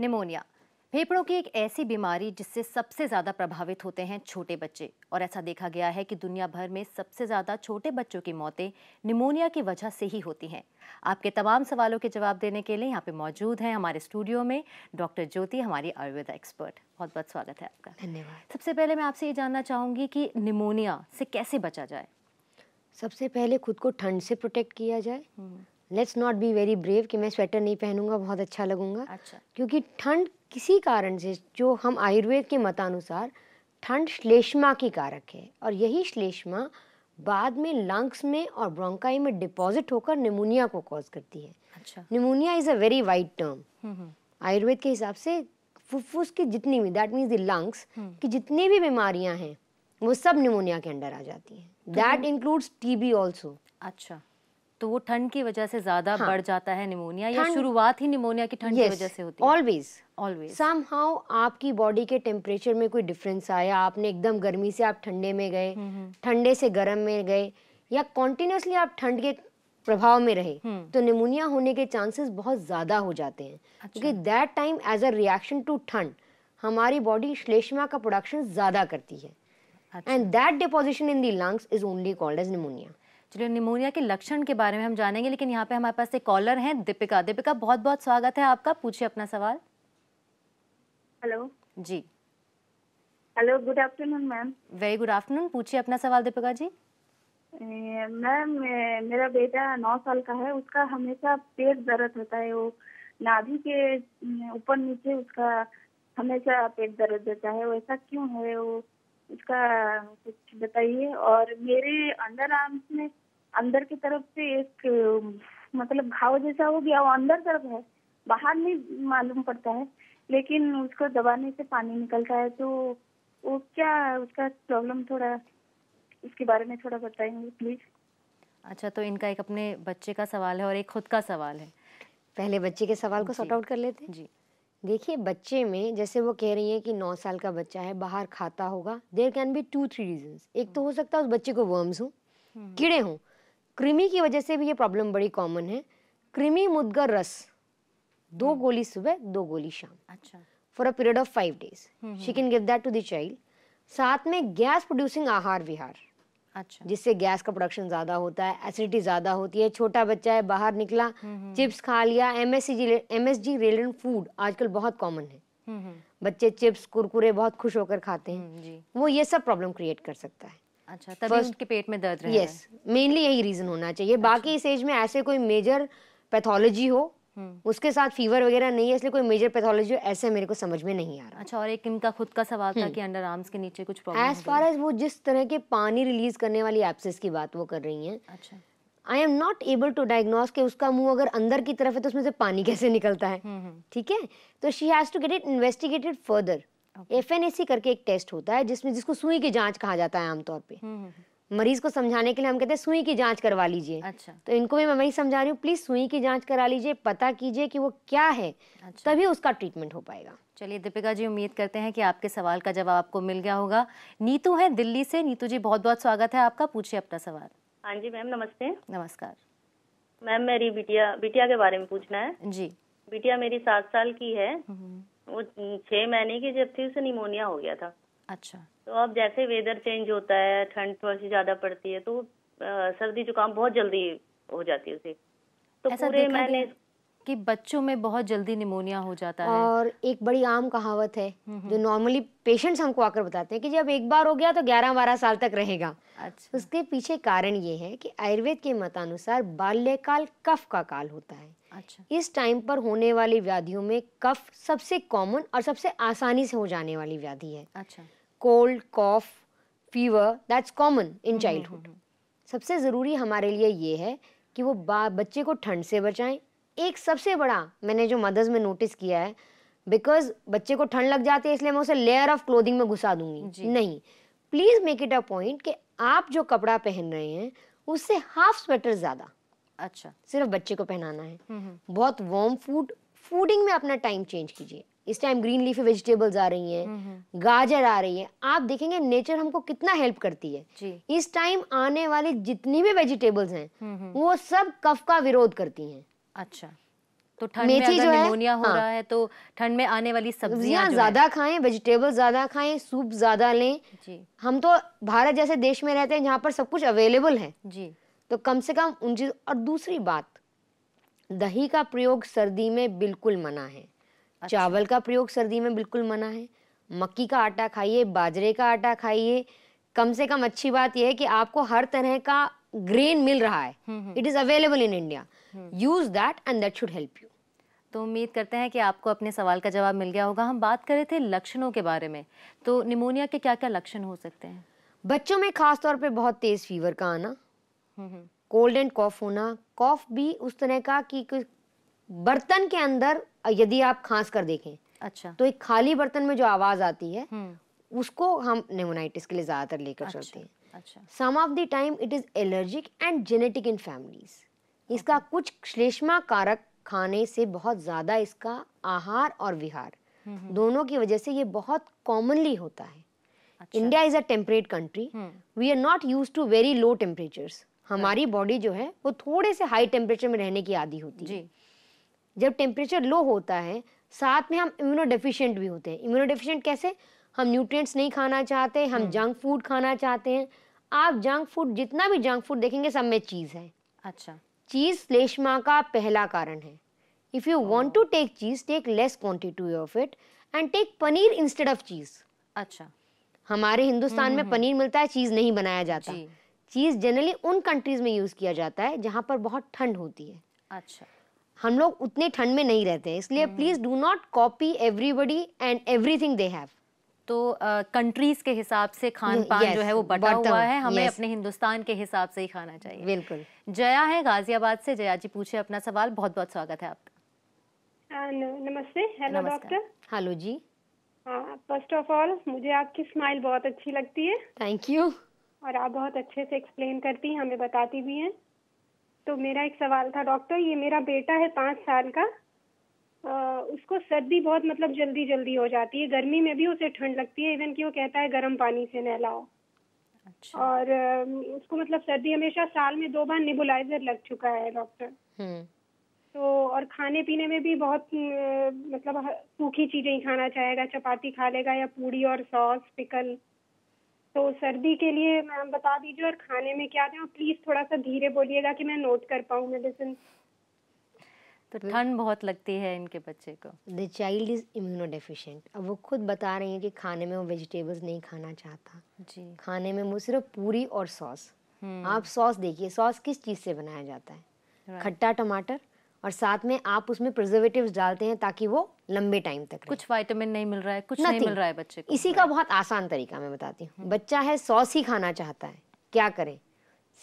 Pneumonia फेफड़ों की एक ऐसी बीमारी जिससे सबसे ज़्यादा प्रभावित होते हैं छोटे बच्चे, और ऐसा देखा गया है कि दुनिया भर में सबसे ज़्यादा छोटे बच्चों की मौतें निमोनिया की वजह से ही होती हैं। आपके तमाम सवालों के जवाब देने के लिए यहाँ पे मौजूद हैं हमारे स्टूडियो में डॉक्टर ज्योति, हमारी आयुर्वेदा एक्सपर्ट। बहुत बहुत स्वागत है आपका। धन्यवाद। सबसे पहले मैं आपसे ये जानना चाहूँगी कि निमोनिया से कैसे बचा जाए। सबसे पहले खुद को ठंड से प्रोटेक्ट किया जाए। Let's not be very brave कि मैं स्वेटर नहीं पहनूंगा, बहुत अच्छा लगूंगा। अच्छा। क्योंकि ठंड किसी कारण से, जो हम आयुर्वेद के मतानुसार, ठंड श्लेष्मा की कारक है, और यही श्लेष्मा बाद में लंग्स में और ब्रोंकाई में डिपॉजिट होकर निमोनिया को कॉज करती है। अच्छा। Pneumonia is a very wide term. Ayurveda के हिसाब से फुफ्फुस की जितनी भी, दैट मीन्स द लंग्स की जितनी भी बीमारियां हैं वो सब निमोनिया के अंडर आ जाती हैं। That includes TB also. अच्छा, तो वो ठंड की वजह से ज्यादा बढ़ जाता है निमोनिया, या ठंड- शुरुआत ही निमोनिया की ठंड की वजह से होती है? ऑलवेज समहाउ आपकी बॉडी के टेम्परेचर में कोई डिफरेंस आया, आपने एकदम गर्मी से आप ठंडे में गए, ठंडे से गर्म में गए, या कॉन्टिन्यूसली आप ठंड के प्रभाव में रहे, तो निमोनिया होने के चांसेस बहुत ज्यादा हो जाते हैं। क्योंकि that time as a reaction to ठंड हमारी बॉडी श्लेष्मा का प्रोडक्शन ज्यादा करती है, and that deposition in the lungs is only called as pneumonia. चलिए, निमोनिया के लक्षण के बारे में हम जानेंगे, लेकिन यहाँ पे हमारे पास एक कॉलर हैं, दीपिका। दीपिका, बहुत बहुत स्वागत है आपका, पूछिए अपना सवाल। हेलो जी। Hello, good afternoon ma'am. Very good afternoon, पूछिए अपना सवाल दीपिका जी। मैम, मेरा बेटा 9 साल का है, उसका हमेशा पेट दर्द होता है। वो नाभि के ऊपर नीचे उसका हमेशा पेट दर्द होता है, वो ऐसा क्यों है? वो उसका कुछ बताइए। और मेरे अंडर आर्म्स में अंदर की तरफ से एक मतलब घाव जैसा हो गया, वो अंदर तरफ है, बाहर नहीं मालूम पड़ता है, लेकिन उसको दबाने से पानी निकलता है। तो वो क्या, उसका प्रॉब्लम थोड़ा इसके बारे में थोड़ा बताएंगे प्लीज। अच्छा, तो इनका एक अपने बच्चे का सवाल है और एक खुद का सवाल है। पहले बच्चे के सवाल को सॉर्ट आउट कर लेते हैं। जी। देखिए, बच्चे में जैसे वो कह रही है कि 9 साल का बच्चा है, बाहर खाता होगा, देयर कैन बी 2-3 रीजंस। एक तो हो सकता है उस बच्चे को वर्म्स हो, कीड़े हों। कृमि की वजह से भी ये प्रॉब्लम बड़ी कॉमन है। कृमि मुद्गर रस 2 गोली सुबह 2 गोली शाम, अच्छा, for a period of 5 days she can give that to the child. साथ में गैस प्रोड्यूसिंग आहार विहार, अच्छा, जिससे गैस का प्रोडक्शन ज्यादा होता है, एसिडिटी ज्यादा होती है। छोटा बच्चा है, बाहर निकला, चिप्स खा लिया, MSG रिलेटेड फूड आजकल बहुत कॉमन है। बच्चे चिप्स कुरकुरे बहुत खुश होकर खाते हैं, वो ये सब प्रॉब्लम क्रिएट कर सकता है। अच्छा, तभी उनके पेट में दर्द रहेगा। यस, मेनली यही रीजन होना चाहिए। बाकी इस एज में ऐसे कोई मेजर पैथोलॉजी हो, उसके साथ फीवर वगैरह नहीं है, इसलिए कोई मेजर पैथोलॉजी ऐसे मेरे को समझ में नहीं आ रहा। अच्छा, और एक इनका खुद का सवाल था कि अंडर आर्म्स के नीचे कुछ प्रॉब्लम एज फार एज वो जिस तरह के पानी रिलीज करने वाली एब्सेस की बात वो कर रही हैं, अच्छा, I am not able to diagnose कि उसका मुंह अगर अंदर की तरफ है तो उसमें से पानी कैसे निकलता है। ठीक है, तो she has to get it investigated further. FNAC करके एक टेस्ट होता है जिसको सुई की जांच कहा जाता है आमतौर पे। मरीज को समझाने के लिए हम कहते हैं सुई की जांच करवा लीजिए। अच्छा, तो इनको भी मैं वही समझा रही हूँ, प्लीज सुई की जांच करा लीजिए, पता कीजिए कि वो क्या है। अच्छा, तभी उसका ट्रीटमेंट हो पाएगा। चलिए दीपिका जी, उम्मीद करते हैं कि आपके सवाल का जवाब आपको मिल गया होगा। नीतू है दिल्ली से। नीतू जी, बहुत बहुत स्वागत है आपका, पूछिए अपना सवाल। हाँ जी मैम, नमस्ते। नमस्कार मैम, मेरी बिटिया के बारे में पूछना है जी। बिटिया मेरी 7 साल की है। वो 6 महीने की जब थी उसे निमोनिया हो गया था। अच्छा, तो अब जैसे वेदर चेंज होता है, ठंड थोड़ी सी ज्यादा पड़ती है, तो सर्दी जुकाम बहुत जल्दी हो जाती है उसे। तो ऐसा पूरे देखा मैंने गया कि बच्चों में बहुत जल्दी निमोनिया हो जाता है। और एक बड़ी आम कहावत है जो नॉर्मली पेशेंट्स हमको आकर बताते हैं कि जब एक बार हो गया तो 11-12 साल तक रहेगा। अच्छा, उसके पीछे कारण ये है कि आयुर्वेद के मतानुसार बाल्यकाल कफ का काल होता है। अच्छा, इस टाइम पर होने वाली व्याधियों में कफ सबसे कॉमन और सबसे आसानी से हो जाने वाली व्याधि है। अच्छा, cold, cough, fever, that's common in childhood. सबसे ज़रूरी हमारे लिए ये है कि वो बच्चे को ठंड से बचाएं। एक सबसे बड़ा मैंने जो मदर्स में नोटिस किया है, बिकॉज बच्चे को ठंड लग जाती है इसलिए मैं उसे लेयर ऑफ क्लोथिंग में घुसा दूंगी, नहीं। Please make it a point कि आप जो कपड़ा पहन रहे हैं उससे हाफ स्वेटर ज्यादा अच्छा, सिर्फ बच्चे को पहनाना है। बहुत वार्म फूडिंग में अपना टाइम चेंज कीजिए। इस टाइम ग्रीन लीफी वेजिटेबल्स आ रही हैं, गाजर आ रही है, आप देखेंगे नेचर हमको कितना हेल्प करती है जी। इस टाइम आने वाली जितनी भी वेजिटेबल्स हैं वो सब कफ का विरोध करती हैं। अच्छा, तो ठंड में मेथी अगर जो है, निमोनिया हो हाँ, रहा है तो ठंड में आने वाली सब्जियां सब्जियां जो है। ज्यादा खाएं, वेजिटेबल ज्यादा खाएं, सूप ज्यादा लें। जी हम तो भारत जैसे देश में रहते हैं जहाँ पर सब कुछ अवेलेबल है, जी। तो कम से कम उन चीज। और दूसरी बात, दही का प्रयोग सर्दी में बिल्कुल मना है। अच्छा। चावल का प्रयोग सर्दी में बिल्कुल मना है। मक्की का आटा खाइए, बाजरे का आटा खाइए। कम से कम अच्छी बात यह है कि आपको हर तरह का ग्रेन मिल रहा है, it is available in India. Use that and that should help you. तो उम्मीद करते हैं कि आपको अपने सवाल का जवाब मिल गया होगा। हम बात कर रहे थे लक्षणों के बारे में, तो निमोनिया के क्या क्या लक्षण हो सकते हैं? बच्चों में खास तौर पे बहुत तेज फीवर का आना, हम्म। कोल्ड एंड कॉफ होना। कॉफ भी उस तरह का कि बर्तन के अंदर यदि आप खांस कर देखें अच्छा। तो एक खाली बर्तन में जो आवाज आती है हम्म। उसको हम निमोनाइटिस के लिए ज्यादातर लेकर अच्छा चलते हैं। अच्छा। Some of the time it is allergic and genetic in families. इसका कुछ श्लेष्मा कारक खाने से बहुत ज्यादा, इसका आहार और विहार दोनों की वजह से ये बहुत कॉमनली होता है। अच्छा। India is a temperate country, we are not use to very low temperatures. हमारी बॉडी जो है वो थोड़े से हाई टेम्परेचर में रहने की आदी होती है। जी। जब टेम्परेचर लो होता है, साथ में हम इम्यूनो डेफिशिएंट भी होते हैं। इम्यूनो डेफिशिएंट कैसे? हम न्यूट्रिएंट्स नहीं खाना चाहते, हम जंक फूड खाना चाहते हैं। आप जंक फूड, जितना भी जंक फूड देखेंगे सब में चीज है। अच्छा। चीज श्लेष्मा का पहला कारण है। If you want to take cheese, take less quantity of it and take paneer instead of cheese. अच्छा। हमारे हिंदुस्तान में पनीर मिलता है, चीज नहीं बनाया जाता। जी। चीज जनरली उन कंट्रीज में यूज किया जाता है जहां पर बहुत ठंड होती है। अच्छा। हम लोग उतने ठंड में नहीं रहते हैं, इसलिए please do not copy everybody and everything they have. तो कंट्रीज के हिसाब से खान पान Yes, जो है वो बटा बटा हुआ हुआ, है, हमें yes. अपने हिंदुस्तान के हिसाब से ही खाना चाहिए। बिल्कुल। जया है गाजियाबाद से। जया जी पूछे अपना सवाल। बहुत बहुत स्वागत है आपका। नमस्ते। हेलो नमस्कार। डॉक्टर। हेलो जी। फर्स्ट ऑफ ऑल मुझे आपकी स्माइल बहुत अच्छी लगती है थैंक यू। और आप बहुत अच्छे से एक्सप्लेन करती हैं, हमें बताती भी हैं। तो मेरा एक सवाल था डॉक्टर, ये मेरा बेटा है 5 साल का, उसको सर्दी बहुत मतलब जल्दी जल्दी हो जाती है, गर्मी में भी उसे ठंड लगती है, इवन कि वो कहता है गर्म पानी से नहलाओ। अच्छा। और उसको मतलब सर्दी हमेशा, साल में 2 बार नेबुलाइजर लग चुका है डॉक्टर। तो और खाने पीने में भी बहुत मतलब सूखी चीजें ही खाना चाहेगा, चपाती खा लेगा या पूड़ी और सॉस पिकल। तो सर्दी के लिए मैम बता दीजिए, और खाने में क्या दें, और प्लीज थोड़ा सा धीरे बोलिएगा कि मैं नोट कर पाऊँ मेडिसिन। तो ठंड बहुत लगती है इनके बच्चे को। The child is immuno deficient. अब वो खुद बता रही हैं कि खाने में वो वेजिटेबल्स नहीं खाना चाहता। जी। खाने में वो सिर्फ पूरी और सॉस। आप सॉस देखिए, सॉस किस चीज से बनाया जाता है? खट्टा टमाटर, और साथ में आप उसमें प्रिजर्वेटिव्स डालते हैं ताकि वो लंबे टाइम तक रहे। कुछ विटामिन नहीं मिल रहा है, कुछ नहीं मिल रहा है बच्चे को। इसी का बहुत आसान तरीका मैं बताती हूँ। बच्चा है सॉस ही खाना चाहता है, क्या करें?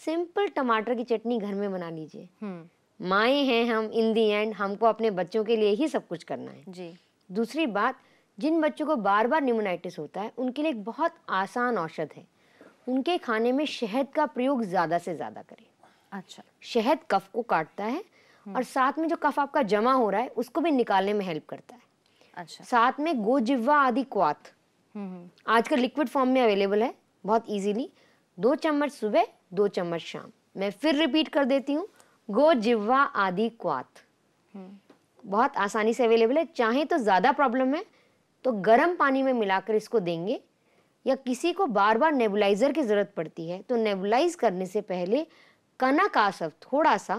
सिंपल टमाटर की चटनी घर में बना लीजिए। माएँ हैं हम, इन दी एंड हमको अपने बच्चों के लिए ही सब कुछ करना है। जी। दूसरी बात, जिन बच्चों को बार बार निमोनाइटिस होता है उनके लिए एक बहुत आसान औषध है। उनके खाने में शहद का प्रयोग ज्यादा से ज्यादा करें। अच्छा। शहद कफ को काटता है और साथ में जो कफ आपका जमा हो रहा है उसको भी निकालने में हेल्प करता है। अच्छा। साथ में गोजिह्वा आदि क्वाथ आजकल लिक्विड फॉर्म में अवेलेबल है बहुत इजीली। 2 चम्मच सुबह, 2 चम्मच शाम। मैं फिर रिपीट कर देती हूँ, गोजिह्वा आदि क्वाथ बहुत आसानी से अवेलेबल है। चाहे तो ज्यादा प्रॉब्लम है तो गर्म पानी में मिलाकर इसको देंगे, या किसी को बार बार नेबुलाइजर की जरूरत पड़ती है तो नेबुलाइज करने से पहले कनक आसव थोड़ा सा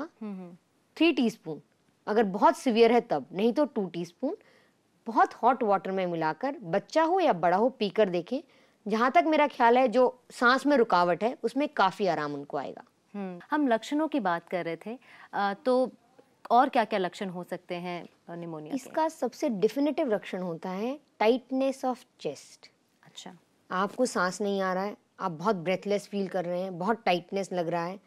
3 टीस्पून, अगर बहुत सीवियर है तब, नहीं तो 2 टीस्पून बहुत हॉट वाटर में मिलाकर बच्चा हो या बड़ा हो पीकर देखें। जहां तक मेरा ख्याल है जो सांस में रुकावट है उसमें काफी आराम उनको आएगा। हम लक्षणों की बात कर रहे थे, तो और क्या क्या लक्षण हो सकते हैं निमोनिया के? इसका सबसे डिफिनेटिव लक्षण होता है टाइटनेस ऑफ चेस्ट। अच्छा। आपको सांस नहीं आ रहा है, आप बहुत ब्रेथलेस फील कर रहे हैं, बहुत टाइटनेस लग रहा है,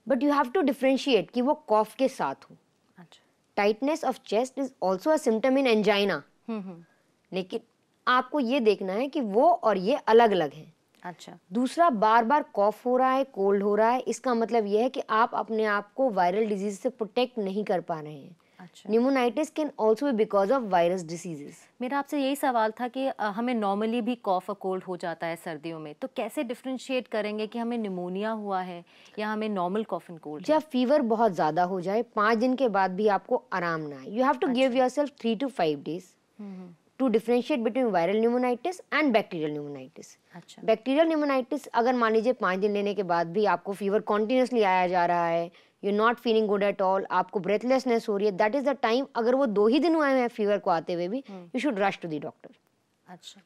but you have to differentiate कि वो कॉफ के साथ हो। अच्छा। Tightness of chest is also a symptom in angina, लेकिन आपको ये देखना है कि वो और ये अलग अलग हैं। अच्छा। दूसरा, बार बार कॉफ हो रहा है, कोल्ड हो रहा है, इसका मतलब यह है कि आप अपने आप को वायरल डिजीज से प्रोटेक्ट नहीं कर पा रहे हैं। अच्छा। Pneumonitis can also be because of virus diseases. मेरा आपसे यही सवाल था कि हमें नॉर्मली भी कॉफ और कोल्ड हो जाता है सर्दियों में, तो कैसे डिफरेंशिएट करेंगे कि हमें निमोनिया हुआ है या हमें नॉर्मल कॉफ एंड कोल्ड है? जब फीवर बहुत ज़्यादा हो जाए, 5 दिन के बाद भी आपको आराम ना आए, you have to give yourself 3 to 5 days to differentiate between viral pneumonitis and bacterial pneumonitis. अच्छा। बैक्टीरियल न्यूमोनाइटिस अगर मान लीजिए 5 दिन लेने के बाद भी आपको फीवर कॉन्टिन्यूसली आया जा रहा है, you not feeling good at all, आपको ब्रेथलेसनेस हो रही है, दैट इज द टाइम, अगर वो 2 ही दिन हुए हैं फीवर को आते हुए भी, you should rush to the doctor. अच्छा,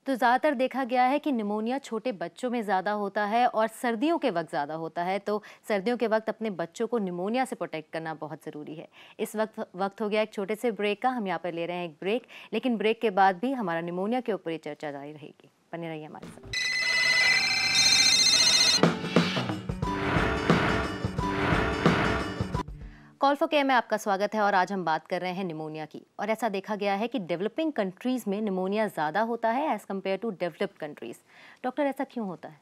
तो ज़्यादातर देखा गया है कि निमोनिया छोटे बच्चों में ज़्यादा होता है और सर्दियों के वक्त ज़्यादा होता है, तो सर्दियों के वक्त अपने बच्चों को निमोनिया से प्रोटेक्ट करना बहुत ज़रूरी है। इस वक्त हो गया एक छोटे से ब्रेक का, हम यहाँ पर ले रहे हैं एक ब्रेक, लेकिन ब्रेक के बाद भी हमारा निमोनिया के ऊपर ही चर्चा जारी रहेगी। बने रहिए हमारे साथ। कॉल फॉर केयर में आपका स्वागत है और आज हम बात कर रहे हैं निमोनिया की। और ऐसा देखा गया है कि डेवलपिंग कंट्रीज़ में निमोनिया ज़्यादा होता है as compare to developed countries. Doctor, ऐसा क्यों होता है?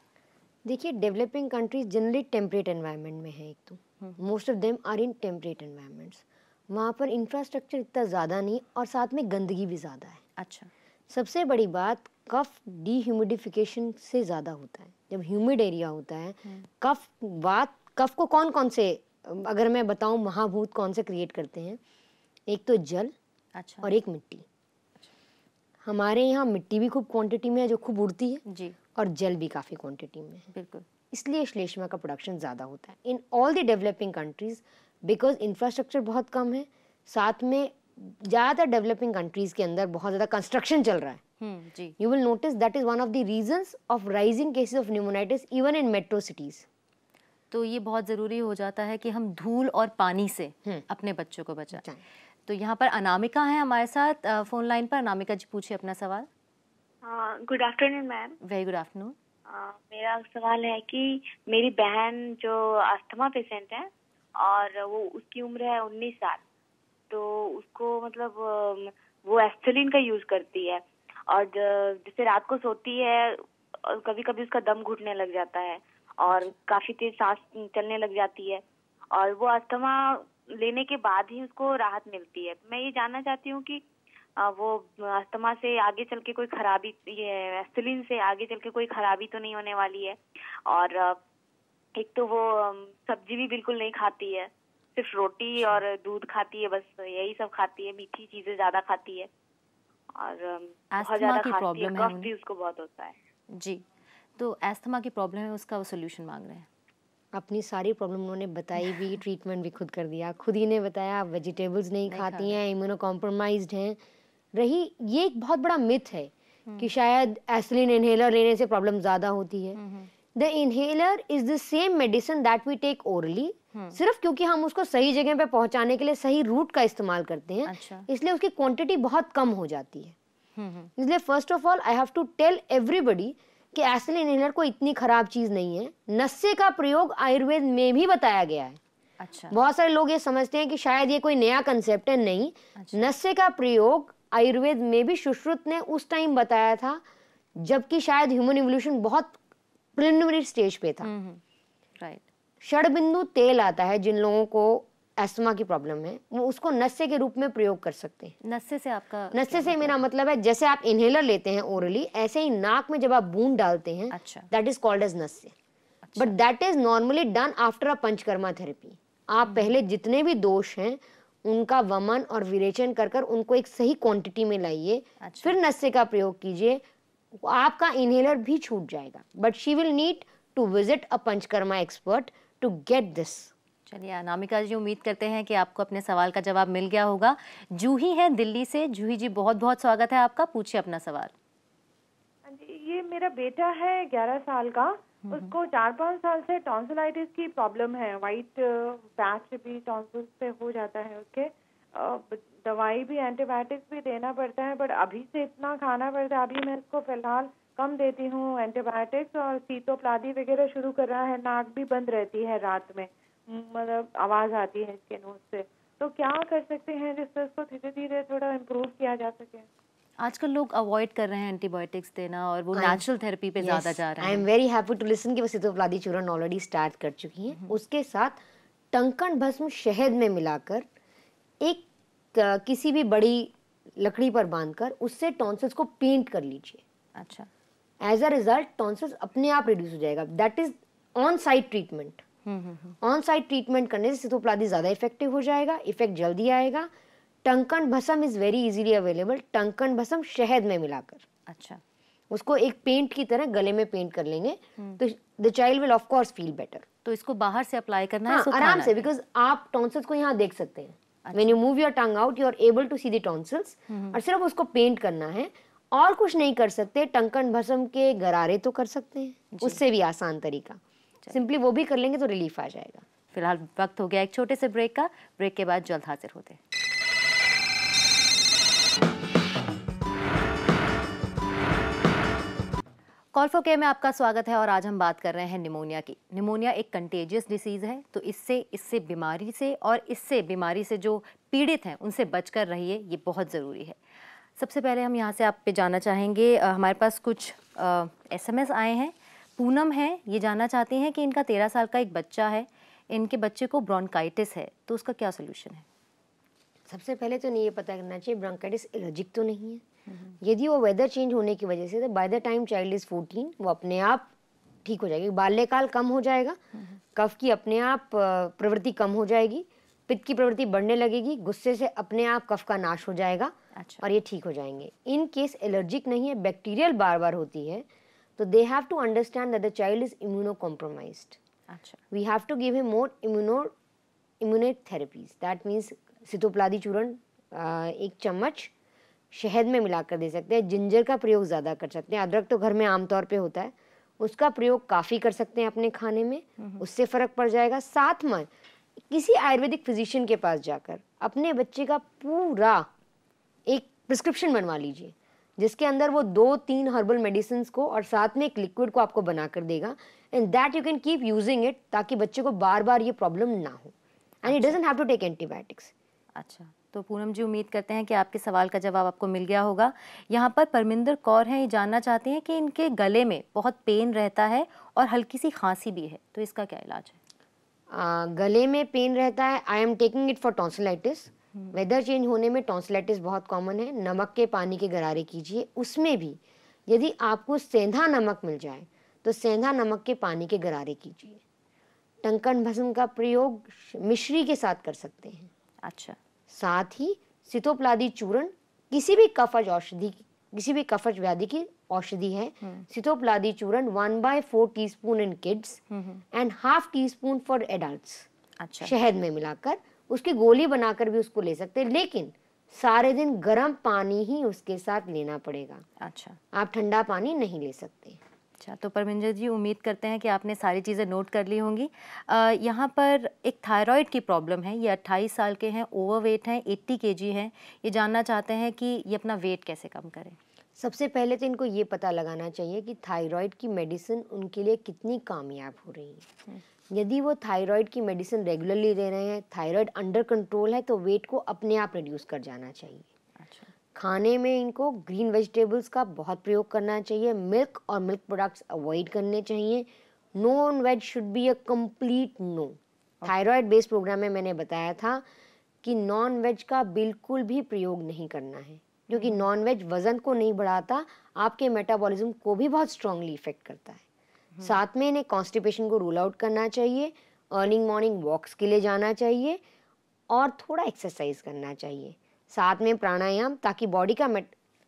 देखिए, developing countries generally temperate environment में है, एक तो most of them are in temperate environments, वहाँ पर इंफ्रास्ट्रक्चर इतना ज़्यादा नहीं और साथ में गंदगी भी ज़्यादा है। अच्छा। सबसे बड़ी बात, कफ डीह्यूमिडिफिकेशन से ज़्यादा होता है। जब ह्यूमिड एरिया होता है, कफ को कौन कौन से, अगर मैं बताऊं महाभूत कौन से क्रिएट करते हैं, एक तो जल, अच्छा, और एक मिट्टी। हमारे यहाँ मिट्टी भी खूब क्वांटिटी में है जो खूब उड़ती है जी, और जल भी काफ़ी क्वांटिटी में है, बिल्कुल। इसलिए श्लेष्मा का प्रोडक्शन ज़्यादा होता है in all the developing countries, because infrastructure बहुत कम है, साथ में ज़्यादातर डेवलपिंग कंट्रीज के अंदर बहुत ज़्यादा कंस्ट्रक्शन चल रहा है। जी। You will notice that is one of the reasons of rising cases of pneumonitis even in metro cities. तो ये बहुत ज़रूरी हो जाता है कि हम धूल और पानी से अपने बच्चों को बचाएं। तो यहाँ पर अनामिका है हमारे साथ फ़ोन लाइन पर। अनामिका जी, पूछिए अपना सवाल। Good afternoon ma'am. Very good afternoon. मेरा सवाल है कि मेरी बहन जो अस्थमा पेशेंट है और वो उसकी उम्र है 19 साल, तो उसको मतलब वो एस्थिलीन का यूज़ करती है और जैसे रात को सोती है कभी कभी उसका दम घुटने लग जाता है और काफ़ी तेज सांस चलने लग जाती है और वो अस्थमा लेने के बाद ही उसको राहत मिलती है। मैं ये जानना चाहती हूँ कि वो अस्थमा से आगे चल के कोई खराबी, ये एस्थिलीन से आगे चल के कोई खराबी तो नहीं होने वाली है, और एक तो वो सब्जी भी बिल्कुल नहीं खाती है, सिर्फ रोटी और दूध खाती है, बस यही सब खाती है, मीठी चीजें ज्यादा खाती है और बहुत ज्यादा खाती है, कफ भी उसको बहुत होता है। जी, तो एस्थमा की प्रॉब्लम है, उसका वो सोल्यूशन मांग रहे हैं। अपनी सारी प्रॉब्लम उन्होंने बताई भी, ट्रीटमेंट भी खुद कर दिया, खुद ही ने बताया वेजिटेबल्स नहीं खाती हैं, इम्यूनो कॉम्प्रोमाइज्ड हैं। रही ये एक बहुत बड़ा मिथ है कि शायद एस्पिरिन इनहेलर लेने से प्रॉब्लम ज़्यादा होती है। The inhaler is the same medicine that we take orally, सिर्फ क्योंकि हम उसको सही जगह पे पहुंचाने के लिए सही रूट का इस्तेमाल करते हैं, इसलिए उसकी क्वांटिटी बहुत कम हो जाती है। इसलिए first of all I have to tell everybody कि एस्पिरिन इनहेलर कोई इतनी खराब चीज नहीं है। नस्से का प्रयोग आयुर्वेद में भी बताया गया है। अच्छा। बहुत सारे लोग ये समझते हैं कि शायद ये कोई नया कंसेप्ट है, नहीं। नस्से का प्रयोग आयुर्वेद में भी सुश्रुत ने उस टाइम बताया था जबकि शायद ह्यूमन इवोल्यूशन बहुत प्रिलिमिनरी स्टेज पे था। राइट। षडबिंदु तेल आता है, जिन लोगों को एस्थमा की प्रॉब्लम है वो उसको नस्से के रूप में प्रयोग कर सकते हैं। नस्से से आपका, नस्से से मेरा मतलब है जैसे आप इनहेलर लेते हैं ओरली, ऐसे ही नाक में जब आप बूंद डालते हैं, that is called as nasya, but that is normally done after a panchakarma therapy. आप पहले जितने भी दोष हैं उनका वमन और विरेचन कर कर उनको एक सही क्वांटिटी में लाइए, फिर नस्से का प्रयोग कीजिए, आपका इनहेलर भी छूट जाएगा। But she will need to visit a panchakarma expert to get this. चलिए अनामिका जी, उम्मीद करते हैं कि आपको अपने सवाल का जवाब मिल गया होगा। जूही है दिल्ली से। जूही जी, बहुत बहुत स्वागत है आपका, पूछिए अपना सवाल। ये मेरा बेटा है 11 साल का, उसको 4-5 साल से टॉन्सिलाइटिस की प्रॉब्लम है, वाइट पैच भी टॉन्सिल पे हो जाता है उसके, दवाई भी एंटीबायोटिक्स भी देना पड़ता है, बट अभी से इतना खाना पड़ता है। अभी मैं इसको फिलहाल कम देती हूँ एंटीबायोटिक्स और सीतोप्लादी वगैरह शुरू कर रहा है, नाक भी बंद रहती है, रात में मतलब आवाज आती है इसके नोज से। तो क्या कर सकते हैं जिससे इसको धीरे धीरे थोड़ा इम्प्रूव किया जा सके? आजकल लोग अवॉइड कर रहे हैं एंटीबायोटिक्स देना और वो नेचुरल थेरेपी पे ज्यादा जा रहे हैं। I am very happy to listen कि वो सीतोप्लादी चूर्ण ऑलरेडी स्टार्ट कर चुकी हैं। उसके साथ टंकण भस्म शहद में मिलाकर एक किसी भी बड़ी लकड़ी पर बांधकर उससे टॉन्सिल्स को पेंट कर लीजिए। अच्छा। एज अ रिजल्ट टॉन्सिल्स अपने आप रिड्यूस हो जाएगा। That is on site treatment. On site treatment करने से सितोप्लादी ज़्यादा इफेक्टिव हो जाएगा, इफेक्ट जल्दी आएगा। टंकण भस्म इज़ वेरी इजीली अवेलेबल। टंकण भस्म शहद में मिलाकर अच्छा। उसको एक पेंट की तरह गले में पेंट कर लेंगे तो the child will of course feel better. तो इसको बाहर से अप्लाई करना है, हाँ, इसको आराम खाना से, है? बिकॉज आप टॉन्सिल्स को यहाँ देख सकते हैं। When you move your tongue out, you are able to see the tonsils। और सिर्फ उसको पेंट करना है और कुछ नहीं कर सकते। टंकण भस्म के गरारे तो कर सकते हैं, उससे भी आसान तरीका, सिंपली वो भी कर लेंगे तो रिलीफ आ जाएगा। फिलहाल वक्त हो गया एक छोटे से ब्रेक का। ब्रेक के बाद जल्द हाजिर होते हैं। कॉल फॉर केयर में आपका स्वागत है और आज हम बात कर रहे हैं निमोनिया की। निमोनिया एक कंटेजियस डिसीज़ है, तो इससे बीमारी से और इससे बीमारी से जो पीड़ित हैं उनसे बचकर रहिए, ये बहुत ज़रूरी है। सबसे पहले हम यहाँ से आप पे जानना चाहेंगे, हमारे पास कुछ SMS आए हैं। पूनम है, ये जानना चाहती हैं कि इनका 13 साल का एक बच्चा है, इनके बच्चे को ब्रोंकाइटिस है, तो उसका क्या सोल्यूशन है? सबसे पहले तो नहीं ये पता करना चाहिए ब्रोंकाइटिस एलर्जिक तो नहीं है। यदि वो वेदर चेंज होने की वजह से, तो by the time child is 14 वो अपने आप ठीक हो जाएगी। बाल्यकाल कम हो जाएगा, कफ की अपने आप प्रवृत्ति कम हो जाएगी, पित्त की प्रवृत्ति बढ़ने लगेगी, गुस्से से अपने आप कफ का नाश हो जाएगा। अच्छा। और ये ठीक हो जाएंगे। इन केस एलर्जिक नहीं है, बैक्टीरियल बार बार होती है, तो they have to understand that the child is immunocompromised. अच्छा। We have to give him more immunity therapies. That means sitopaladi churna 1 चम्मच शहद में मिलाकर दे सकते हैं। जिंजर का प्रयोग ज़्यादा कर सकते हैं। अदरक तो घर में आमतौर पे होता है, उसका प्रयोग काफ़ी कर सकते हैं अपने खाने में, उससे फ़र्क पड़ जाएगा। साथ में किसी आयुर्वेदिक फिजिशियन के पास जाकर अपने बच्चे का पूरा एक प्रिस्क्रिप्शन बनवा लीजिए, जिसके अंदर वो 2-3 हर्बल मेडिसिन को और साथ में एक लिक्विड को आपको बना कर देगा। And that you can keep using it, ताकि बच्चे को बार बार ये प्रॉब्लम ना हो। And it doesn't have to take antibiotics. अच्छा, तो पूनम जी उम्मीद करते हैं कि आपके सवाल का जवाब आपको मिल गया होगा। यहाँ पर परमिंदर कौर हैं, ये जानना चाहते हैं कि इनके गले में बहुत पेन रहता है और हल्की सी खांसी भी है, तो इसका क्या इलाज है? गले में पेन रहता है, I am taking it for tonsillitis. Weather change होने में टॉन्सिलाइटिस बहुत कॉमन है। नमक के पानी के गरारे कीजिए। उसमें भी यदि आपको सेंधा नमक मिल जाए तो सेंधा नमक के पानी के गरारे कीजिए। टंकण भस्म का प्रयोग मिश्री के साथ कर सकते हैं। अच्छा। साथ ही सितोप्लादी चूर्ण किसी भी कफज औषधि, किसी भी कफज व्याधि की औषधि है। सितोप्लादी चूर्ण 1/4 teaspoon in kids and half teaspoon for adults. अच्छा। शहद में मिलाकर उसकी गोली बनाकर भी उसको ले सकते हैं, लेकिन सारे दिन गर्म पानी ही उसके साथ लेना पड़ेगा। अच्छा। आप ठंडा पानी नहीं ले सकते। अच्छा, तो परमिंदर जी उम्मीद करते हैं कि आपने सारी चीज़ें नोट कर ली होंगी। यहाँ पर एक थायराइड की प्रॉब्लम है, ये 28 साल के हैं, ओवरवेट हैं, 80 kg हैं। ये जानना चाहते हैं कि ये अपना वेट कैसे कम करें। सबसे पहले तो इनको ये पता लगाना चाहिए कि थायराइड की मेडिसिन उनके लिए कितनी कामयाब हो रही है। यदि वो थायराइड की मेडिसिन रेगुलरली ले रहे हैं, थायराइड अंडर कंट्रोल है, तो वेट को अपने आप रिड्यूस कर जाना चाहिए। अच्छा। खाने में इनको ग्रीन वेजिटेबल्स का बहुत प्रयोग करना चाहिए। मिल्क और मिल्क प्रोडक्ट्स अवॉइड करने चाहिए। Non veg should be a complete no. Thyroid based program में मैंने बताया था कि नॉन वेज का बिल्कुल भी प्रयोग नहीं करना है, क्योंकि नॉन वेज वजन को नहीं बढ़ाता, आपके मेटाबॉलिज्म को भी बहुत स्ट्रांगली इफेक्ट करता है। साथ में इन्हें कॉन्स्टिपेशन को रूल आउट करना चाहिए, अर्लिंग मॉर्निंग वॉक्स के लिए जाना चाहिए और थोड़ा एक्सरसाइज करना चाहिए। साथ में प्राणायाम, ताकि बॉडी का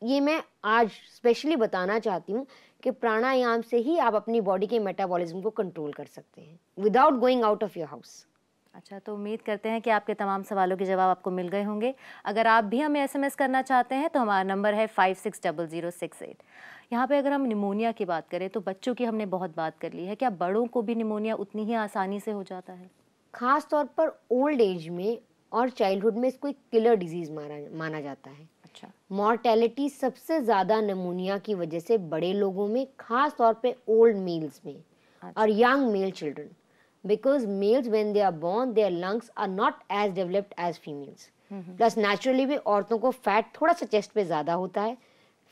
ये मैं आज स्पेशली बताना चाहती हूँ कि प्राणायाम से ही आप अपनी बॉडी के मेटाबॉलिज्म को कंट्रोल कर सकते हैं without going out of your house. अच्छा, तो उम्मीद करते हैं कि आपके तमाम सवालों के जवाब आपको मिल गए होंगे। अगर आप भी हमें SMS करना चाहते हैं तो हमारा नंबर है 560068। यहाँ पे अगर हम निमोनिया की बात करें तो बच्चों की हमने बहुत बात कर ली है, क्या बड़ों को भी निमोनिया उतनी ही आसानी से हो जाता है? खास तौर पर ओल्ड एज में और चाइल्डहुड में इसको एक किलर डिजीज माना जाता है। अच्छा। मॉर्टेलिटी सबसे ज़्यादा निमोनिया की वजह से बड़े लोगों में, खास तौर पे ओल्ड मेल्स में और young male children, because males when they are born their lungs are not as developed as females. Plus naturally भी औरतों को फैट थोड़ा सा चेस्ट पे ज़्यादा होता है।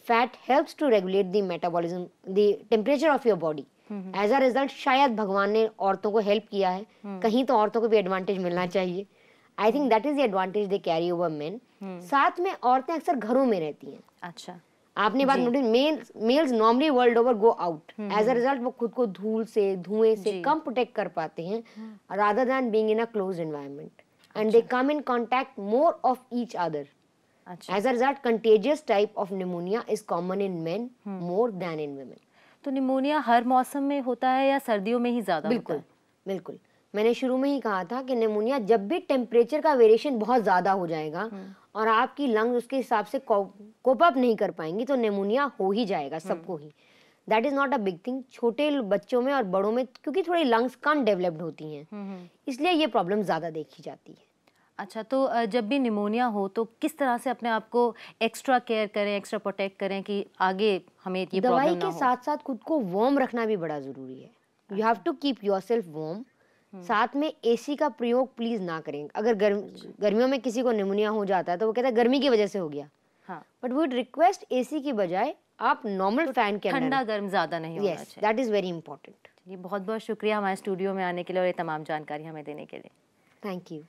Fat helps to regulate the metabolism, the temperature of your body. As a result शायद भगवान ने औरतों को हेल्प किया है, कहीं तो औरतों को भी एडवांटेज मिलना चाहिए। I think that is the advantage they carry over main. साथ में औरतें अक्सर घरों में रहती हैं। अच्छा, आपने बात notice, males normally world over go out, as a result वो खुद को धूल से, धुएं से कम प्रोटेक्ट कर पाते हैं rather than being in a closed environment, and they come in contact more of each other. अच्छा। As a result contagious type of pneumonia is common in men more than in women. तो pneumonia हर मौसम में होता है या सर्दियों में ही ज्यादा होता है? बिल्कुल, मैंने शुरू में ही कहा था कि निमोनिया जब भी टेम्परेचर का वेरिएशन बहुत ज्यादा हो जाएगा और आपकी लंग्स उसके हिसाब से कोप अप नहीं कर पाएंगी तो निमोनिया हो ही जाएगा सबको ही। That is not a big thing. छोटे बच्चों में और बड़ों में क्योंकि थोड़ी लंग्स कम डेवलप्ड होती हैं, इसलिए ये प्रॉब्लम ज्यादा देखी जाती है। अच्छा, तो जब भी निमोनिया हो तो किस तरह से अपने आप को एक्स्ट्रा केयर करें, एक्स्ट्रा प्रोटेक्ट करें कि आगे हमें ये प्रॉब्लम ना हो? दवाई के साथ साथ खुद को वार्म रखना भी बड़ा जरूरी है। You have to keep yourself warm. साथ में एसी का प्रयोग प्लीज ना करें। अगर गर्मियों में किसी को निमोनिया हो जाता है तो वो कहता है गर्मी की वजह से हो गया, but we would request AC की बजाय आप नॉर्मल फैन के अंदर, ठंडा गर्म ज्यादा नहीं होना यस, चाहिए। That is very important. बहुत बहुत शुक्रिया हमारे स्टूडियो में आने के लिए और ये तमाम जानकारी हमें देने के लिए। Thank you.